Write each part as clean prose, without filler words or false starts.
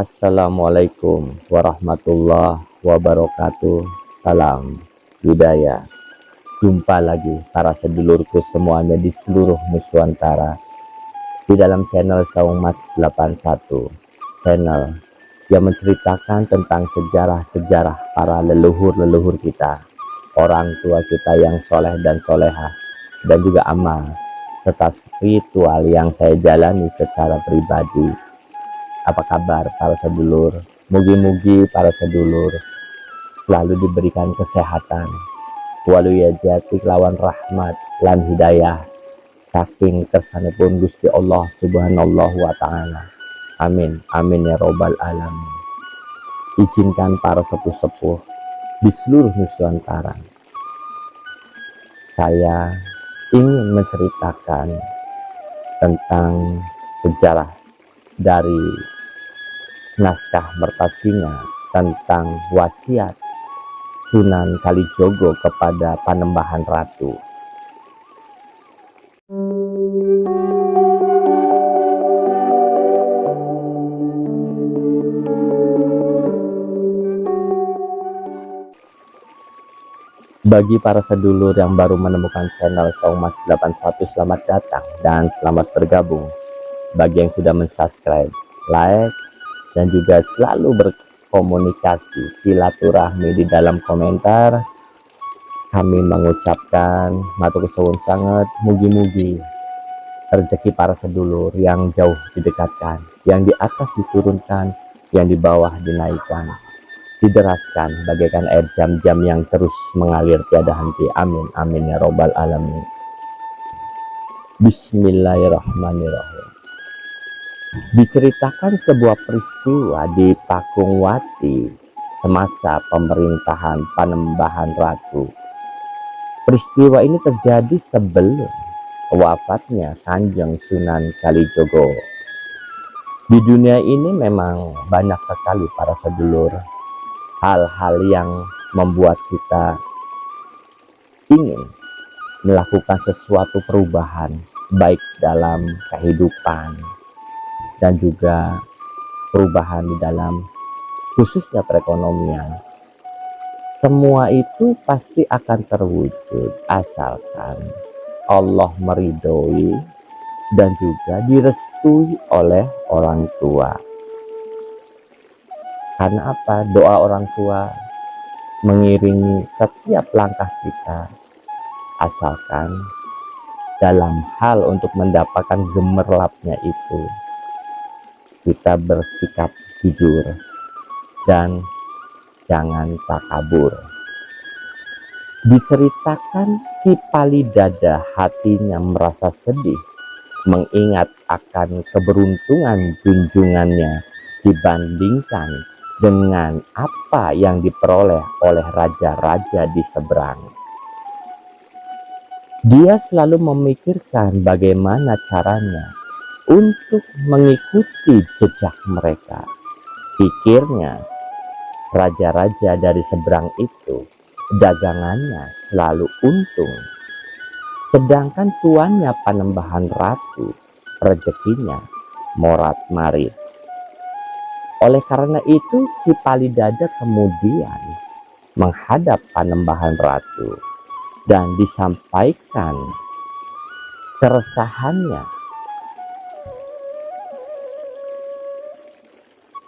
Assalamualaikum warahmatullahi wabarakatuh. Salam budaya. Jumpa lagi para sedulurku semuanya di seluruh Nusantara di dalam channel Saung Mas 81, channel yang menceritakan tentang sejarah-sejarah para leluhur-leluhur kita, orang tua kita yang soleh dan solehah, dan juga amal serta spiritual yang saya jalani secara pribadi. Apa kabar para sedulur? Mugi-mugi para sedulur selalu diberikan kesehatan, waluyajati lawan rahmat lan hidayah saking kersanipun Gusti Allah Subhanallahu wa ta'ala. Amin, amin ya robbal alamin. Izinkan para sepuh-sepuh di seluruh Nusantara, saya ingin menceritakan tentang sejarah dari naskah Mertasinga tentang wasiat Sunan Kalijogo kepada Panembahan Ratu. Bagi para sedulur yang baru menemukan channel Saung Mas 81, selamat datang dan selamat bergabung. Bagi yang sudah mensubscribe, like, dan juga selalu berkomunikasi silaturahmi di dalam komentar, kami mengucapkan matur suwun sangat. Mugi-mugi rezeki para sedulur yang jauh didekatkan, yang di atas diturunkan, yang di bawah dinaikkan, dideraskan bagaikan air jam-jam yang terus mengalir tiada henti. Amin, amin ya robbal alamin. Bismillahirrahmanirrahim. Diceritakan sebuah peristiwa di Pakungwati semasa pemerintahan Panembahan Ratu. Peristiwa ini terjadi sebelum wafatnya Kanjeng Sunan Kalijogo. Di dunia ini memang banyak sekali para sedulur hal-hal yang membuat kita ingin melakukan sesuatu perubahan, baik dalam kehidupan dan juga perubahan di dalam khususnya perekonomian. Semua itu pasti akan terwujud asalkan Allah meridhoi dan juga direstui oleh orang tua. Karena apa? Doa orang tua mengiringi setiap langkah kita, asalkan dalam hal untuk mendapatkan gemerlapnya itu kita bersikap jujur dan jangan takabur. Diceritakan Ki Palidada hatinya merasa sedih mengingat akan keberuntungan junjungannya dibandingkan dengan apa yang diperoleh oleh raja-raja di seberang. Dia selalu memikirkan bagaimana caranya untuk mengikuti jejak mereka. Pikirnya, raja-raja dari seberang itu dagangannya selalu untung, sedangkan tuannya Panembahan Ratu rezekinya morat-marit. Oleh karena itu, Ki Palidada kemudian menghadap Panembahan Ratu dan disampaikan keresahannya.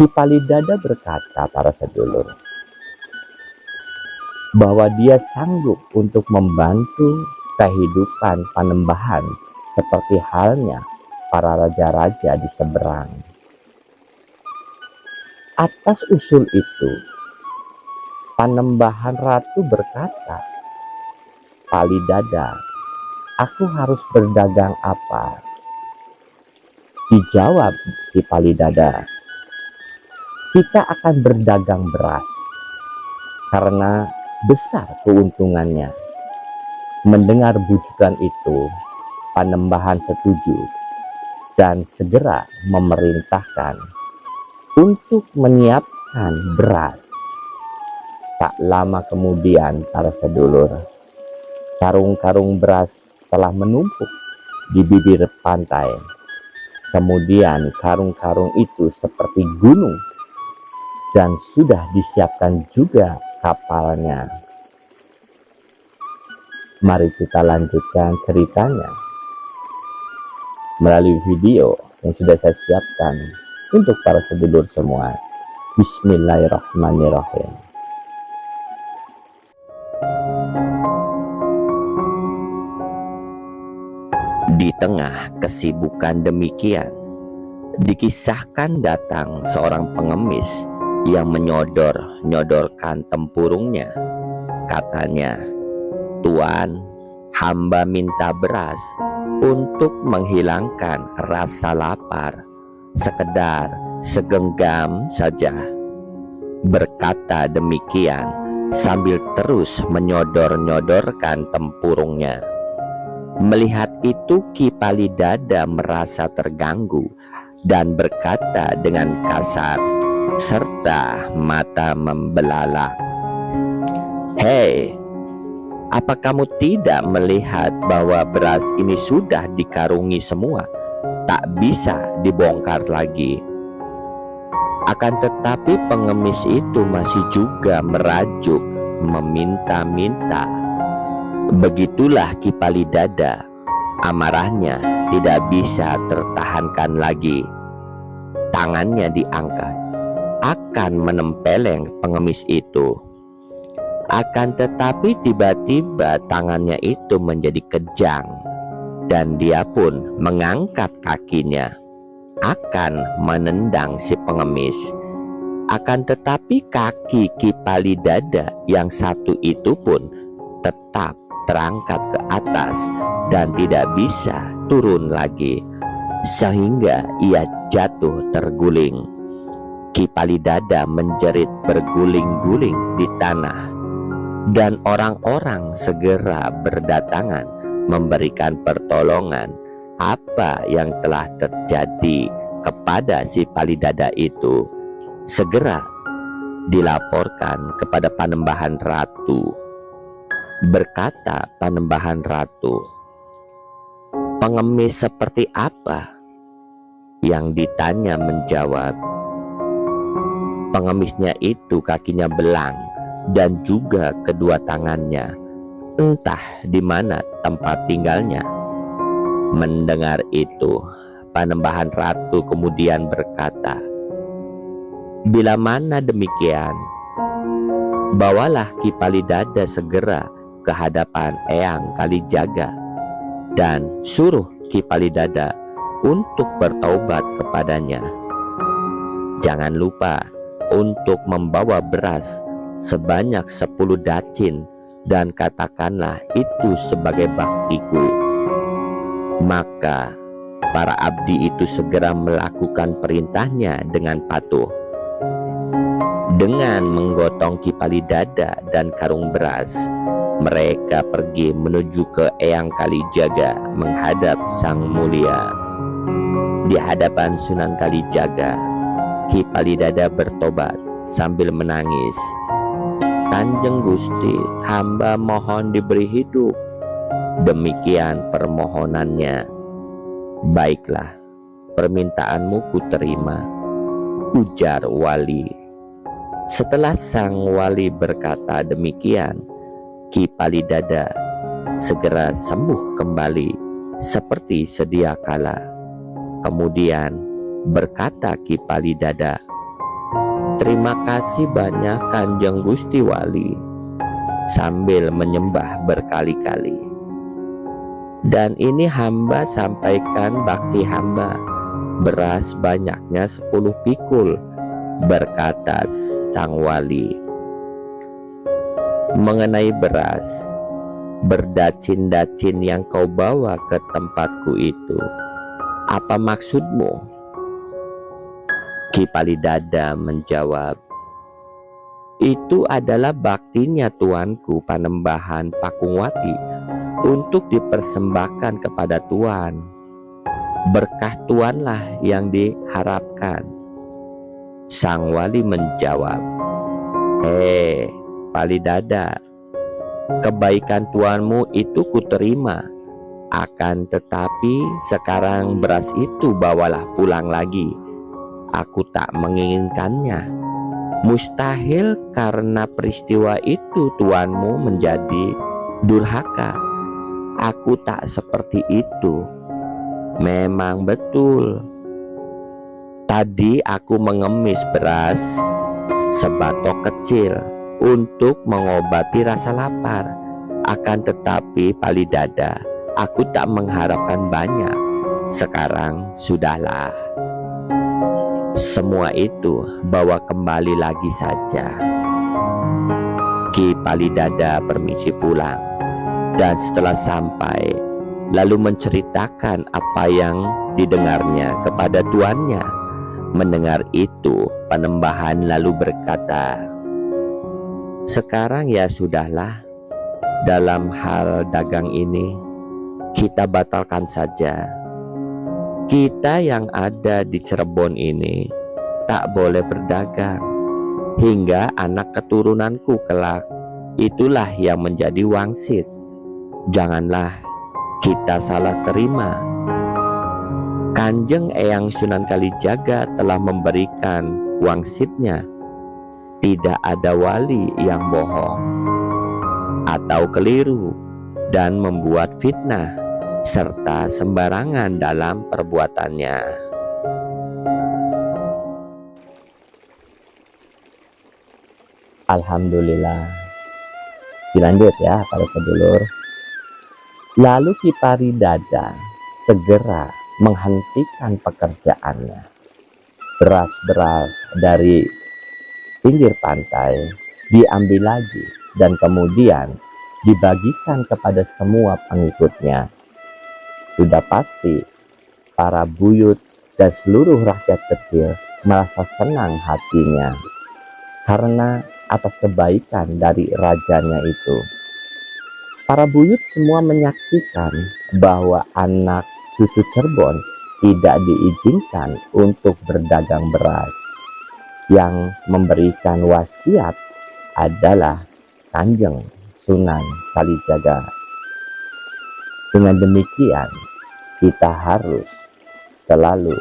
Ki Palidada berkata para sedulur bahwa dia sanggup untuk membantu kehidupan Panembahan seperti halnya para raja-raja di seberang. Atas usul itu, Panembahan Ratu berkata, "Palidada, aku harus berdagang apa?" Dijawab Ki Palidada, "Kita akan berdagang beras karena besar keuntungannya." Mendengar bujukan itu, Panembahan setuju dan segera memerintahkan untuk menyiapkan beras. Tak lama kemudian para sedulur, karung-karung beras telah menumpuk di bibir pantai. Kemudian karung-karung itu seperti gunung dan sudah disiapkan juga kapalnya. Mari kita lanjutkan ceritanya melalui video yang sudah saya siapkan untuk para sedulur semua. Bismillahirrahmanirrahim. Di tengah kesibukan demikian, dikisahkan datang seorang pengemis yang menyodorkan tempurungnya. Katanya, "Tuan, hamba minta beras untuk menghilangkan rasa lapar, sekedar segenggam saja." Berkata demikian sambil terus menyodorkan tempurungnya. Melihat itu, Ki Palidada merasa terganggu dan berkata dengan kasar serta mata membelalak, "Hei, apa kamu tidak melihat bahwa beras ini sudah dikarungi semua, tak bisa dibongkar lagi?" Akan tetapi pengemis itu masih juga merajuk, meminta-minta. Begitulah Ki Palidada, amarahnya tidak bisa tertahankan lagi. Tangannya diangkat, akan menempeleng pengemis itu. Akan tetapi tiba-tiba tangannya itu menjadi kejang, dan dia pun mengangkat kakinya, akan menendang si pengemis. Akan tetapi kaki Ki Palidada yang satu itu pun tetap terangkat ke atas dan tidak bisa turun lagi, sehingga ia jatuh terguling. Ki Palidada menjerit berguling-guling di tanah, dan orang-orang segera berdatangan memberikan pertolongan apa yang telah terjadi kepada si Palidada itu. Segera dilaporkan kepada Panembahan Ratu. Berkata Panembahan Ratu, "Pengemis seperti apa?" Yang ditanya menjawab, "Pengemisnya itu kakinya belang dan juga kedua tangannya, entah di mana tempat tinggalnya." Mendengar itu, Panembahan Ratu kemudian berkata, "Bila mana demikian, bawalah Ki Palidada segera ke hadapan Eyang Kalijaga dan suruh Ki Palidada untuk bertaubat kepadanya. Jangan lupa untuk membawa beras sebanyak 10 dacin dan katakanlah itu sebagai baktiku." Maka para abdi itu segera melakukan perintahnya dengan patuh. Dengan menggotong Ki Palidada dan karung beras, mereka pergi menuju ke Eyang Kalijaga menghadap Sang Mulia. Di hadapan Sunan Kalijaga, Ki Palidada bertobat sambil menangis, "Kanjeng Gusti, hamba mohon diberi hidup." Demikian permohonannya. "Baiklah, permintaanmu kuterima," ujar wali. Setelah sang wali berkata demikian, Ki Palidada segera sembuh kembali seperti sedia kala. Kemudian berkata Ki Palidada, "Terima kasih banyak Kanjeng Gusti Wali," sambil menyembah berkali-kali. "Dan ini hamba sampaikan bakti hamba, beras banyaknya 10 pikul," berkata sang wali. "Mengenai beras berdacin-dacin yang kau bawa ke tempatku itu, apa maksudmu?" Ki Palidada menjawab, "Itu adalah baktinya tuanku Panembahan Pakungwati untuk dipersembahkan kepada tuan. Berkah tuanlah yang diharapkan." Sang wali menjawab, Palidada, kebaikan tuanmu itu kuterima. Akan tetapi sekarang beras itu bawalah pulang lagi. Aku tak menginginkannya." Mustahil karena peristiwa itu tuanmu menjadi durhaka. Aku tak seperti itu. Memang betul. Tadi aku mengemis beras sebatok kecil untuk mengobati rasa lapar. Akan tetapi Palidada, aku tak mengharapkan banyak. Sekarang sudahlah. Semua itu bawa kembali lagi saja. Ki Palidada permisi pulang, dan setelah sampai lalu menceritakan apa yang didengarnya kepada tuannya. Mendengar itu, Panembahan lalu berkata, "Sekarang ya sudahlah, dalam hal dagang ini kita batalkan saja. Kita yang ada di Cirebon ini tak boleh berdagang hingga anak keturunanku kelak itulah yang menjadi wangsit. Janganlah kita salah terima. Kanjeng Eyang Sunan Kalijaga telah memberikan wangsitnya. Tidak ada wali yang bohong atau keliru dan membuat fitnah serta sembarangan dalam perbuatannya." Alhamdulillah. Dilanjut ya para sedulur. Lalu Ki Palidada segera menghentikan pekerjaannya. Beras-beras dari pinggir pantai diambil lagi dan kemudian dibagikan kepada semua pengikutnya. Sudah pasti para buyut dan seluruh rakyat kecil merasa senang hatinya karena atas kebaikan dari rajanya itu. Para buyut semua menyaksikan bahwa anak cucu Cirebon tidak diizinkan untuk berdagang beras. Yang memberikan wasiat adalah Kanjeng Sunan Kalijaga. Dengan demikian, kita harus selalu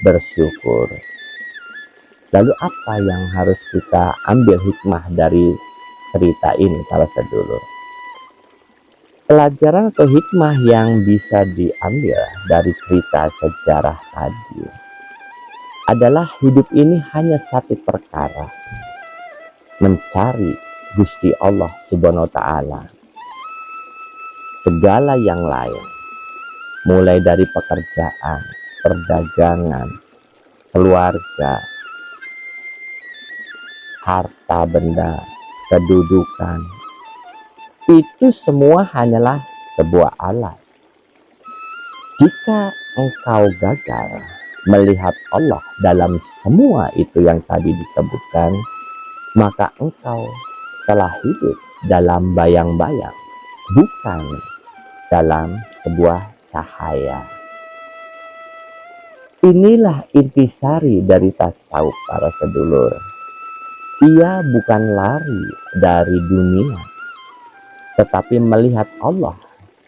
bersyukur. Lalu apa yang harus kita ambil hikmah dari cerita ini para sedulur? Pelajaran atau hikmah yang bisa diambil dari cerita sejarah tadi adalah hidup ini hanya satu perkara, mencari Gusti Allah Subhanahu wa Ta'ala. Segala yang lain, mulai dari pekerjaan, perdagangan, keluarga, harta benda, kedudukan, itu semua hanyalah sebuah alat. Jika engkau gagal melihat Allah dalam semua itu yang tadi disebutkan, maka engkau telah hidup dalam bayang-bayang, bukan dalam sebuah cahaya. Inilah intisari dari tasawuf para sedulur. Ia bukan lari dari dunia, tetapi melihat Allah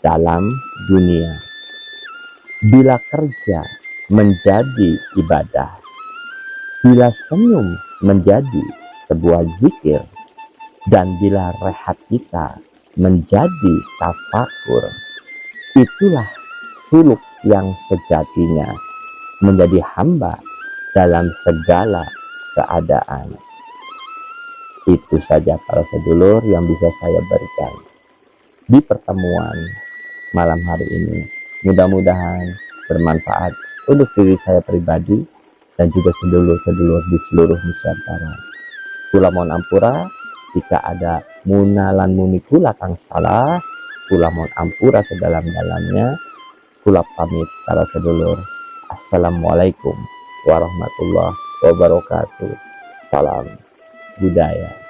dalam dunia. Bila kerja menjadi ibadah, bila senyum menjadi sebuah zikir, dan bila rehat kita menjadi tafakur, itulah suluk yang sejatinya menjadi hamba dalam segala keadaan. Itu saja para sedulur yang bisa saya berikan di pertemuan malam hari ini. Mudah-mudahan bermanfaat untuk diri saya pribadi dan juga sedulur-sedulur di seluruh Nusantara. Kula mohon ampura jika ada munalan muni kula kang salah. Kula mohon ampura sedalam-dalamnya. Kula pamit para sedulur. Assalamualaikum warahmatullahi wabarakatuh. Salam budaya.